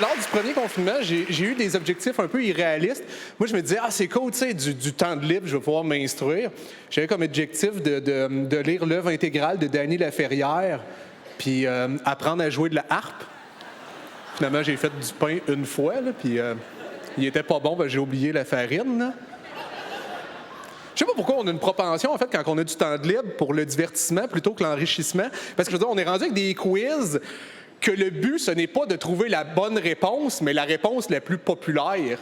Lors du premier confinement, j'ai eu des objectifs un peu irréalistes. Moi, je me disais, c'est cool, tu sais, du temps de libre, je vais pouvoir m'instruire. J'avais comme objectif de lire l'œuvre intégrale de Danny Laferrière, puis apprendre à jouer de la harpe. Finalement, j'ai fait du pain une fois, là, puis il était pas bon, j'ai oublié la farine, là. Je sais pas pourquoi on a une propension, en fait, quand on a du temps de libre pour le divertissement plutôt que l'enrichissement. Parce que, je veux dire, on est rendu avec des quiz que le but, ce n'est pas de trouver la bonne réponse, mais la réponse la plus populaire.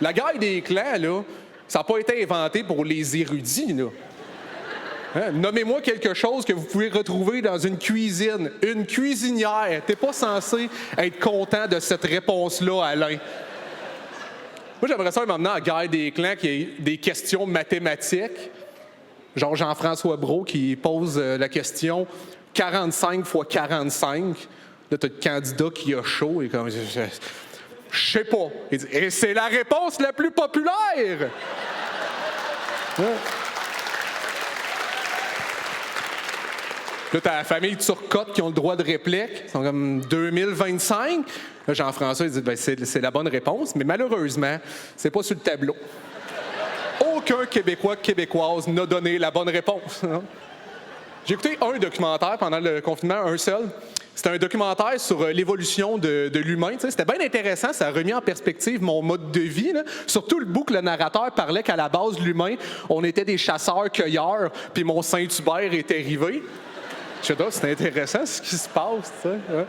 La guerre des clans, là, ça n'a pas été inventé pour les érudits, là. Hein? Nommez-moi quelque chose que vous pouvez retrouver dans une cuisine. Une cuisinière. T'es pas censé être content de cette réponse-là, Alain. Moi, j'aimerais ça maintenant à la guerre des clans qu'il y ait des questions mathématiques. Genre Jean-François Brault qui pose la question 45 fois 45. Là, t'as le candidat qui a chaud et comme je sais pas. Il dit, et c'est la réponse la plus populaire! Ouais. Là, t'as la famille Turcotte qui ont le droit de réplique. Ils sont comme 2025. Là, Jean-François, il dit, c'est la bonne réponse, mais malheureusement, c'est pas sur le tableau. Aucun Québécois, Québécoise n'a donné la bonne réponse. Hein? J'ai écouté un documentaire pendant le confinement, un seul. C'était un documentaire sur l'évolution de l'humain. Tu sais, c'était bien intéressant, ça a remis en perspective mon mode de vie. Là. Surtout le bout que le narrateur parlait qu'à la base, l'humain, on était des chasseurs-cueilleurs, puis mon Saint-Hubert était arrivé. Je sais pas, c'est intéressant ce qui se passe, tu sais. Hein?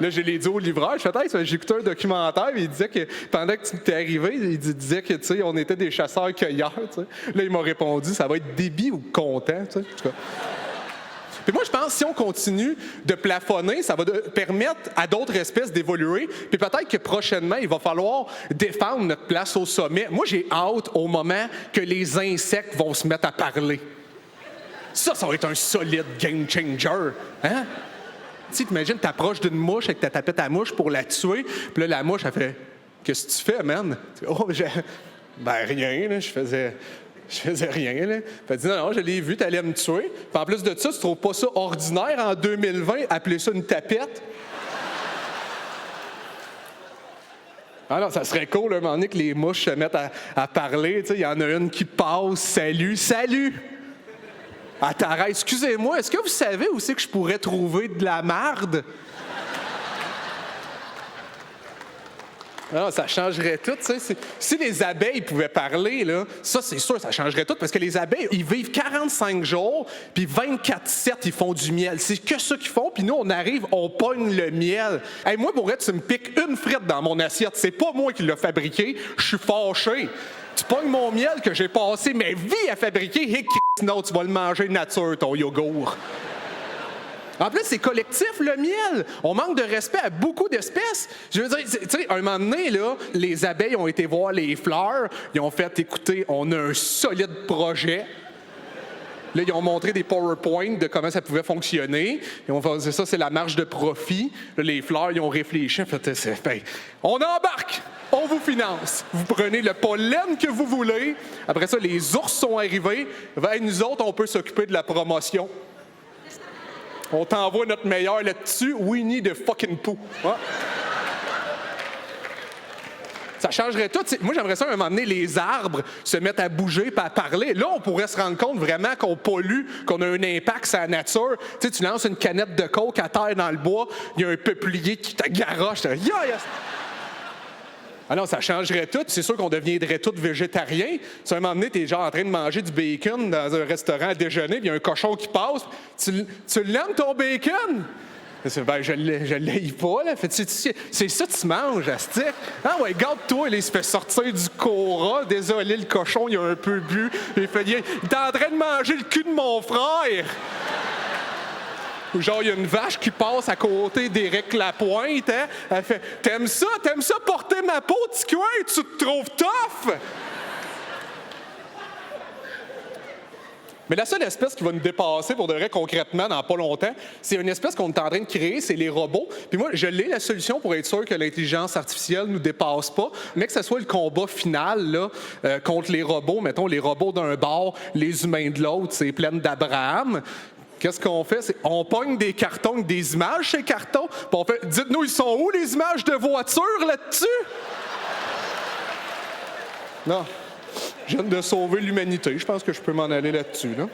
Là, je l'ai dit au livreur. J'ai écouté un documentaire et il disait que pendant que tu t'es arrivé, il disait que, tu sais, on était des chasseurs-cueilleurs, tu sais. Là, il m'a répondu, ça va être débile ou content, tu sais. En tout cas. Puis moi, je pense que si on continue de plafonner, ça va permettre à d'autres espèces d'évoluer. Puis peut-être que prochainement, il va falloir défendre notre place au sommet. Moi, j'ai hâte au moment que les insectes vont se mettre à parler. Ça va être un solide game changer. Hein? Tu sais, t'imagines, t'approches d'une mouche avec ta tapette à mouche pour la tuer, puis là, la mouche, elle fait « Qu'est-ce que tu fais, man? » Oh, rien, là, je faisais rien, là. Elle dit « Non, je l'ai vu, t'allais me tuer. » Puis en plus de ça, tu trouves pas ça ordinaire en 2020, appeler ça une tapette? Ah non, ça serait cool, là, un moment donné, que les mouches se mettent à parler. Tu sais, il y en a une qui passe, « Salut, salut! » Ah, t'arrêtes. Excusez-moi, est-ce que vous savez où c'est que je pourrais trouver de la marde? Non, ça changerait tout, tu sais. Si les abeilles pouvaient parler, là, ça, c'est sûr, ça changerait tout, parce que les abeilles, ils vivent 45 jours, puis 24/7, ils font du miel. C'est que ça qu'ils font, puis nous, on arrive, on pogne le miel. Hey, moi, pour être, tu me piques une frite dans mon assiette. C'est pas moi qui l'ai fabriqué, je suis fâché. Tu pognes mon miel que j'ai passé ma vie à fabriquer, et non, tu vas le manger nature, ton yogourt. En plus, c'est collectif, le miel. On manque de respect à beaucoup d'espèces. Je veux dire, tu sais, un moment donné, là, les abeilles ont été voir les fleurs. Ils ont fait, écoutez, on a un solide projet. Là, ils ont montré des PowerPoint de comment ça pouvait fonctionner. Ils ont fait, ça, c'est la marge de profit. Là, les fleurs, ils ont réfléchi. En fait, on embarque! On vous finance. Vous prenez le pollen que vous voulez. Après ça, les ours sont arrivés. Nous autres, on peut s'occuper de la promotion. On t'envoie notre meilleur là-dessus. Winnie the fucking Pooh. Ouais. Ça changerait tout. Moi, j'aimerais ça, à un moment donné, les arbres se mettent à bouger et à parler. Là, on pourrait se rendre compte vraiment qu'on pollue, qu'on a un impact sur la nature. Tu sais, tu lances une canette de coke à terre dans le bois, il y a un peuplier qui te garoche. Ah non, ça changerait tout. C'est sûr qu'on deviendrait tous végétariens. Si à un moment donné, t'es genre en train de manger du bacon dans un restaurant à déjeuner, puis il y a un cochon qui passe, tu l'aimes ton bacon? Ben, je l'ai pas, là. C'est ça que tu manges, astic. Ah ouais, garde-toi, il se fait sortir du Cora. Désolé, le cochon, il a un peu bu. Il est en train de manger le cul de mon frère. Ou genre, il y a une vache qui passe à côté d'Éric Lapointe, hein? Elle fait « T'aimes ça porter ma peau, petit coin? Tu te trouves tough? » Mais la seule espèce qui va nous dépasser pour de vrai concrètement dans pas longtemps, c'est une espèce qu'on est en train de créer, c'est les robots. Puis moi, je l'ai la solution pour être sûr que l'intelligence artificielle nous dépasse pas, mais que ce soit le combat final là, contre les robots, mettons les robots d'un bord, les humains de l'autre, c'est plein d'Abraham. Qu'est-ce qu'on fait? C'est on pogne des cartons avec des images, ces cartons, puis on fait « Dites-nous, ils sont où, les images de voitures là-dessus? » Non. Je viens de sauver l'humanité. Je pense que je peux m'en aller là-dessus, là.